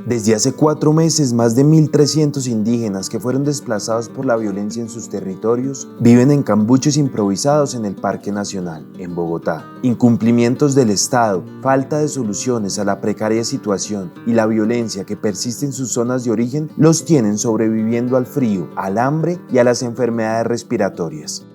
Desde hace 4 meses, más de 1.300 indígenas que fueron desplazados por la violencia en sus territorios viven en cambuches improvisados en el Parque Nacional, en Bogotá. Incumplimientos del Estado, falta de soluciones a la precaria situación y la violencia que persiste en sus zonas de origen los tienen sobreviviendo al frío, al hambre y a las enfermedades respiratorias.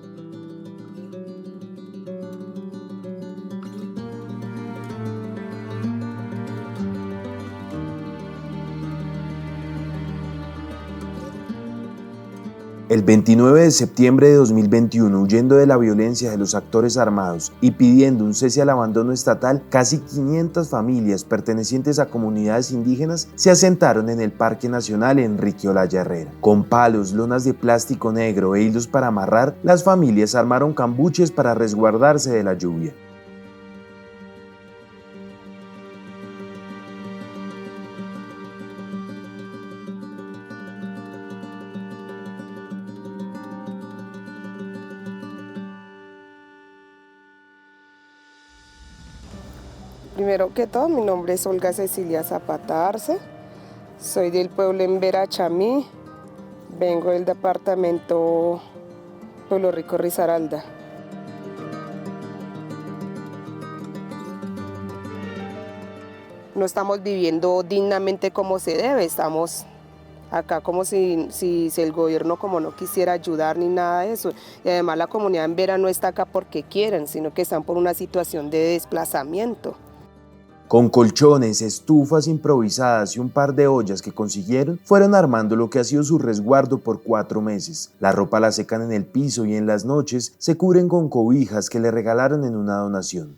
El 29 de septiembre de 2021, huyendo de la violencia de los actores armados y pidiendo un cese al abandono estatal, casi 500 familias pertenecientes a comunidades indígenas se asentaron en el Parque Nacional Enrique Olaya Herrera. Con palos, lonas de plástico negro e hilos para amarrar, las familias armaron cambuches para resguardarse de la lluvia. Primero que todo, mi nombre es Olga Cecilia Zapata Arce, soy del pueblo Embera Chamí, vengo del departamento Pueblo Rico Risaralda. No estamos viviendo dignamente como se debe, estamos acá como si el gobierno como no quisiera ayudar ni nada de eso. Y además la comunidad Embera no está acá porque quieren, sino que están por una situación de desplazamiento. Con colchones, estufas improvisadas y un par de ollas que consiguieron, fueron armando lo que ha sido su resguardo por 4 meses. La ropa la secan en el piso y en las noches se cubren con cobijas que le regalaron en una donación.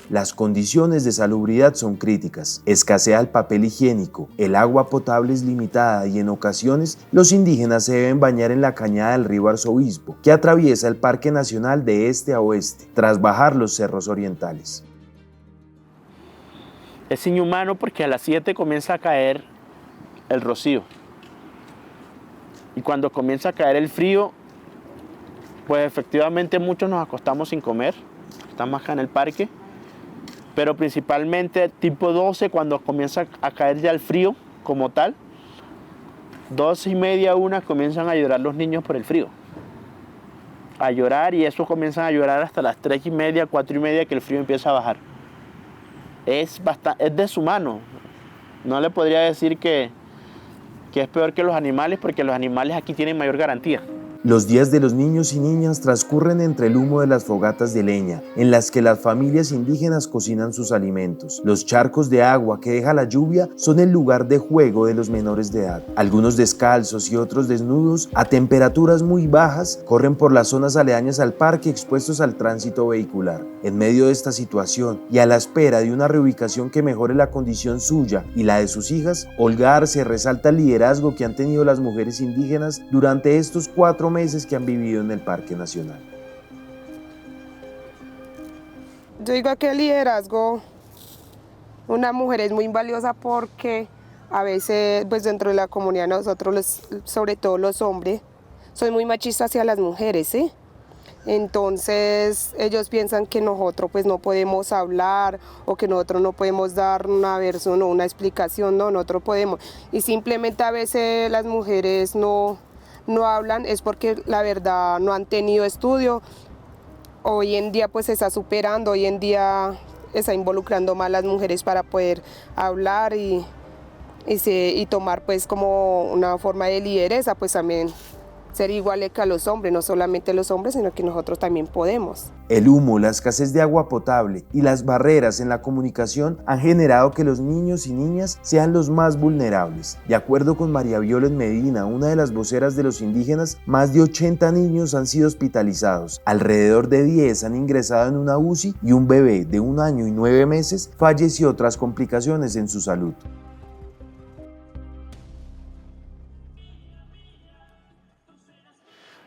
Las condiciones de salubridad son críticas, escasea el papel higiénico, el agua potable es limitada y en ocasiones los indígenas se deben bañar en la cañada del río Arzobispo, que atraviesa el Parque Nacional de este a oeste, tras bajar los cerros orientales. Es inhumano porque a las 7 comienza a caer el rocío. Y cuando comienza a caer el frío, pues efectivamente muchos nos acostamos sin comer, estamos acá en el parque. Pero principalmente tipo 12, cuando comienza a caer ya el frío como tal, 12:30, 1, comienzan a llorar los niños por el frío. A llorar, y eso comienzan a llorar hasta las 3:30, 4:30 que el frío empieza a bajar. Es deshumano. No le podría decir que es peor que los animales, porque los animales aquí tienen mayor garantía. Los días de los niños y niñas transcurren entre el humo de las fogatas de leña, en las que las familias indígenas cocinan sus alimentos. Los charcos de agua que deja la lluvia son el lugar de juego de los menores de edad. Algunos descalzos y otros desnudos, a temperaturas muy bajas, corren por las zonas aledañas al parque expuestos al tránsito vehicular. En medio de esta situación y a la espera de una reubicación que mejore la condición suya y la de sus hijas, Olga Arce resalta el liderazgo que han tenido las mujeres indígenas durante estos 4 meses que han vivido en el Parque Nacional. Yo digo que el liderazgo, una mujer es muy valiosa porque a veces pues dentro de la comunidad nosotros, sobre todo los hombres, son muy machistas hacia las mujeres, ¿sí? Entonces ellos piensan que nosotros pues no podemos hablar o que nosotros no podemos dar una versión o una explicación, no, nosotros podemos. Y simplemente a veces las mujeres no hablan, es porque la verdad no han tenido estudio. Hoy en día pues se está superando, hoy en día está involucrando más las mujeres para poder hablar y tomar pues como una forma de lideresa, pues también ser iguales que a los hombres, no solamente los hombres, sino que nosotros también podemos. El humo, la escasez de agua potable y las barreras en la comunicación han generado que los niños y niñas sean los más vulnerables. De acuerdo con María Violet Medina, una de las voceras de los indígenas, más de 80 niños han sido hospitalizados, alrededor de 10 han ingresado en una UCI y un bebé de 1 año y 9 meses falleció tras complicaciones en su salud.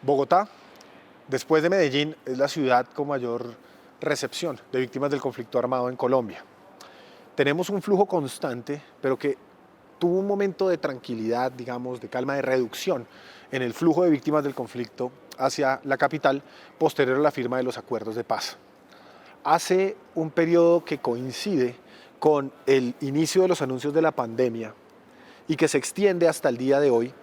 Bogotá, después de Medellín, es la ciudad con mayor recepción de víctimas del conflicto armado en Colombia. Tenemos un flujo constante, pero que tuvo un momento de tranquilidad, digamos, de calma, de reducción en el flujo de víctimas del conflicto hacia la capital posterior a la firma de los acuerdos de paz. hace un periodo que coincide con el inicio de los anuncios de la pandemia y que se extiende hasta el día de hoy,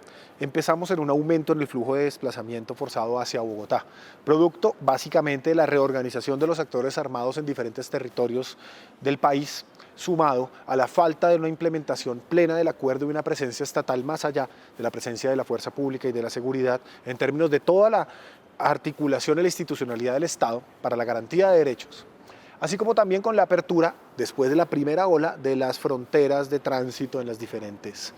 empezamos en un aumento en el flujo de desplazamiento forzado hacia Bogotá, producto básicamente de la reorganización de los actores armados en diferentes territorios del país, sumado a la falta de una implementación plena del acuerdo y una presencia estatal más allá de la presencia de la fuerza pública y de la seguridad en términos de toda la articulación y la institucionalidad del Estado para la garantía de derechos, así como también con la apertura, después de la primera ola, de las fronteras de tránsito en las diferentes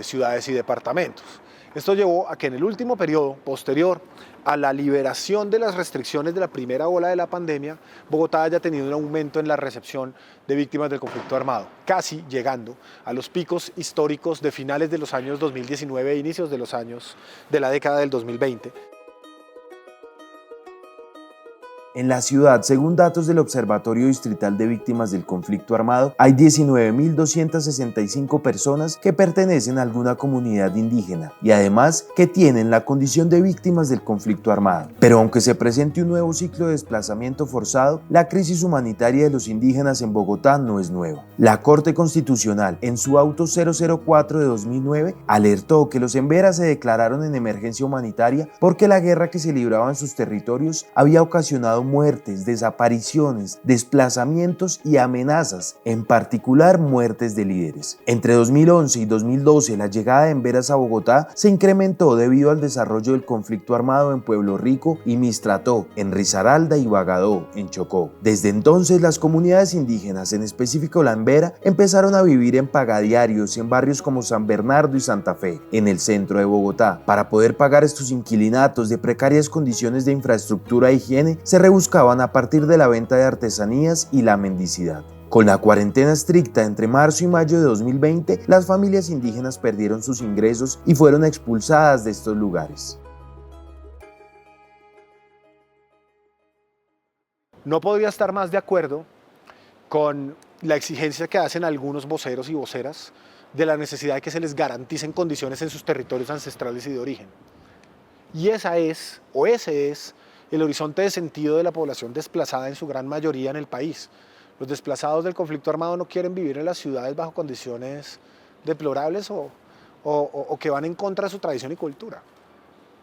ciudades y departamentos. Esto llevó a que en el último periodo, posterior a la liberación de las restricciones de la primera ola de la pandemia, Bogotá haya tenido un aumento en la recepción de víctimas del conflicto armado, casi llegando a los picos históricos de finales de los años 2019 e inicios de los años de la década del 2020. En la ciudad, según datos del Observatorio Distrital de Víctimas del Conflicto Armado, hay 19.265 personas que pertenecen a alguna comunidad indígena y además que tienen la condición de víctimas del conflicto armado. Pero aunque se presente un nuevo ciclo de desplazamiento forzado, la crisis humanitaria de los indígenas en Bogotá no es nueva. La Corte Constitucional, en su auto 004 de 2009, alertó que los emberas se declararon en emergencia humanitaria porque la guerra que se libraba en sus territorios había ocasionado muertes, desapariciones, desplazamientos y amenazas, en particular muertes de líderes. Entre 2011 y 2012, la llegada de emberas a Bogotá se incrementó debido al desarrollo del conflicto armado en Pueblo Rico y Mistrató, en Risaralda y Bagadó, en Chocó. Desde entonces, las comunidades indígenas, en específico la embera, empezaron a vivir en pagadiarios en barrios como San Bernardo y Santa Fe, en el centro de Bogotá. Para poder pagar estos inquilinatos de precarias condiciones de infraestructura e higiene, se buscaban a partir de la venta de artesanías y la mendicidad. Con la cuarentena estricta entre marzo y mayo de 2020, las familias indígenas perdieron sus ingresos y fueron expulsadas de estos lugares. No podría estar más de acuerdo con la exigencia que hacen algunos voceros y voceras de la necesidad de que se les garanticen condiciones en sus territorios ancestrales y de origen. Y ese es el horizonte de sentido de la población desplazada en su gran mayoría en el país. Los desplazados del conflicto armado no quieren vivir en las ciudades bajo condiciones deplorables o que van en contra de su tradición y cultura.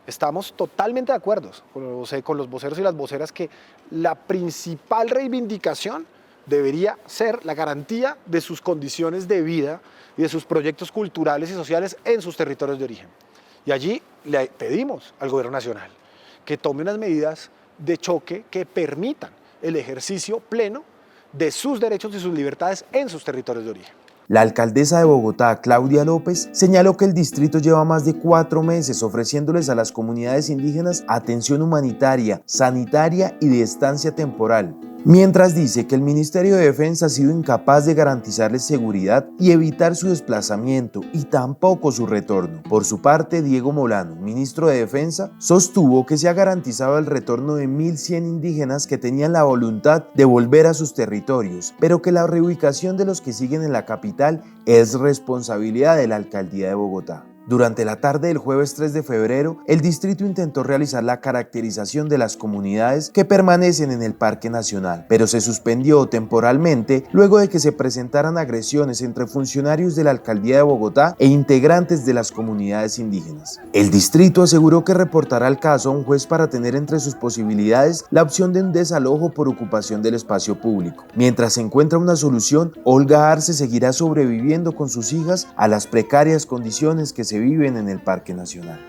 Estamos totalmente de acuerdo con los voceros y las voceras que la principal reivindicación debería ser la garantía de sus condiciones de vida y de sus proyectos culturales y sociales en sus territorios de origen. Y allí le pedimos al Gobierno Nacional que tome unas medidas de choque que permitan el ejercicio pleno de sus derechos y sus libertades en sus territorios de origen. La alcaldesa de Bogotá, Claudia López, señaló que el distrito lleva más de 4 meses ofreciéndoles a las comunidades indígenas atención humanitaria, sanitaria y de estancia temporal, mientras dice que el Ministerio de Defensa ha sido incapaz de garantizarles seguridad y evitar su desplazamiento y tampoco su retorno. Por su parte, Diego Molano, ministro de Defensa, sostuvo que se ha garantizado el retorno de 1.100 indígenas que tenían la voluntad de volver a sus territorios, pero que la reubicación de los que siguen en la capital es responsabilidad de la Alcaldía de Bogotá. Durante la tarde del jueves 3 de febrero, el distrito intentó realizar la caracterización de las comunidades que permanecen en el Parque Nacional, pero se suspendió temporalmente luego de que se presentaran agresiones entre funcionarios de la Alcaldía de Bogotá e integrantes de las comunidades indígenas. El distrito aseguró que reportará el caso a un juez para tener entre sus posibilidades la opción de un desalojo por ocupación del espacio público. Mientras se encuentra una solución, Olga Arce seguirá sobreviviendo con sus hijas a las precarias condiciones que se viven en el Parque Nacional.